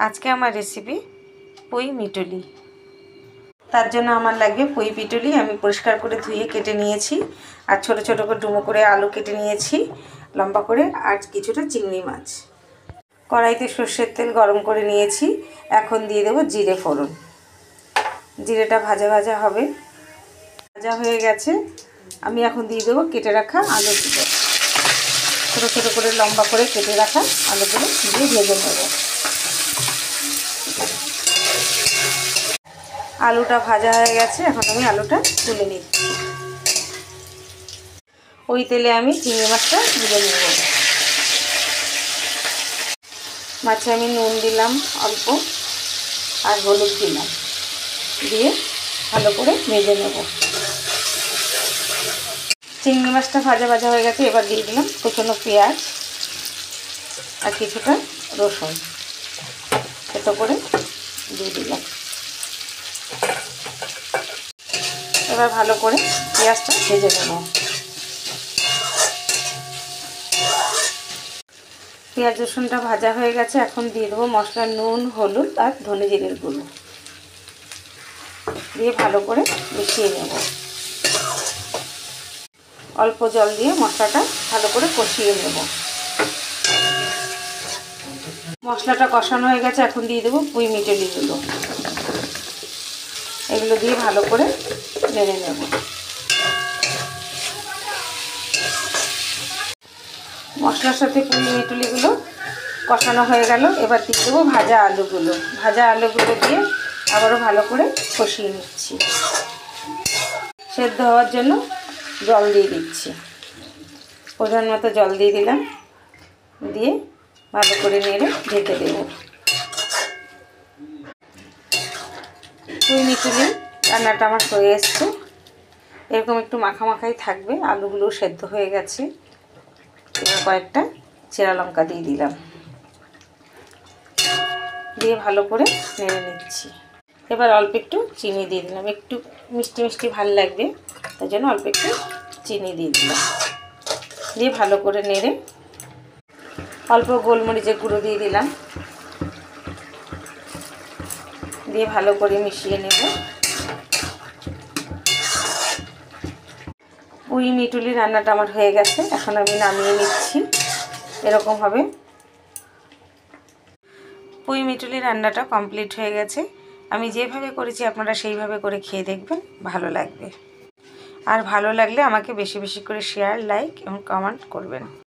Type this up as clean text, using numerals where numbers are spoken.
আজকে আমার রেসিপি পুঁই মিটুলি। তার জন্য আমার লাগবে পুঁই পিটুলি। আমি পরিষ্কার করে ধুয়ে কেটে নিয়েছি, আর ছোট ছোট করে ডুমো করে আলু কেটে নিয়েছি লম্বা করে, আর কিছুটা চিংড়ি মাছ। কড়াইতে সর্ষের তেল গরম করে নিয়েছি। এখন দিয়ে দেবো জিরে ফোড়ন। জিরেটা ভাজা ভাজা হবে, ভাজা হয়ে গেছে। আমি এখন দিয়ে দেবো কেটে রাখা আলুগুলো, ছোটো ছোটো করে লম্বা করে কেটে রাখা আলুগুলো দিয়ে ভেজে নেব। আলুটা ভাজা হয়ে গেছে, এখন আমি আলুটা তুলে নিচ্ছি। ওই তেলে আমি চিংড়ি মাছটা ভেজে নেব। মাছে আমি নুন দিলাম অল্প, আর হলুদ দিলাম, দিয়ে ভালো করে ভেজে নেব। চিংড়ি মাছটা ভাজা ভাজা হয়ে গেছে। এবার দিয়ে দিলাম কুচনো পেঁয়াজ আর কিছুটা রসুন, ছোটো করে দিয়ে দিলাম। এবার ভালো করে পেঁয়াজটা ভেজে নেব। পেঁয়াজ রসুনটা ভাজা হয়ে গেছে। এখন দিয়ে দেবো মশলা, নুন, হলুদ আর ধনে জিরের গুঁড়ো দিয়ে ভালো করে মিশিয়ে নেব। অল্প জল দিয়ে মশলাটা ভালো করে কষিয়ে নেব। মশলাটা কষানো হয়ে গেছে। এখন দিয়ে দেবো পুঁই মিটুলিগুলো। এগুলো দিয়ে ভালো করে নেড়ে নেব। মশলার সাথে পুঁই মিটুলিগুলো কষানো হয়ে গেল। এবার দিয়ে দেবো ভাজা আলুগুলো। ভাজা আলুগুলো দিয়ে আবারও ভালো করে কষিয়ে নিচ্ছি। সেদ্ধ হওয়ার জন্য জল দিয়ে দিচ্ছি। পরিমাণ মতো জল দিয়ে দিলাম, দিয়ে ভালো করে নেড়ে ঢেকে দেব। পুঁই মিটুলি রান্নাটা আমার হয়ে এসছে। এরকম একটু মাখা মাখাই থাকবে। আলুগুলো সেদ্ধ হয়ে গেছে। এবার কয়েকটা চেরা লঙ্কা দিয়ে দিলাম, দিয়ে ভালো করে নেড়ে নিচ্ছি। এবার অল্প একটু চিনি দিয়ে দিলাম। একটু মিষ্টি মিষ্টি ভালো লাগবে, তাই জন্য অল্প একটু চিনি দিয়ে দিলাম। দিয়ে ভালো করে নেড়ে অল্প গোলমরিচের গুঁড়ো দিয়ে দিলাম, দিয়ে ভালো করে মিশিয়ে নেব। পুঁই মিটুলি রান্নাটা আমার হয়ে গেছে। এখন আমি নামিয়ে নিচ্ছি। এরকম হবে। পুঁই মিটুলি রান্নাটা কমপ্লিট হয়ে গেছে। আমি যেভাবে করেছি আপনারা সেইভাবে করে খেয়ে দেখবেন, ভালো লাগবে। আর ভালো লাগলে আমাকে বেশি বেশি করে শেয়ার, লাইক এবং কমেন্ট করবেন।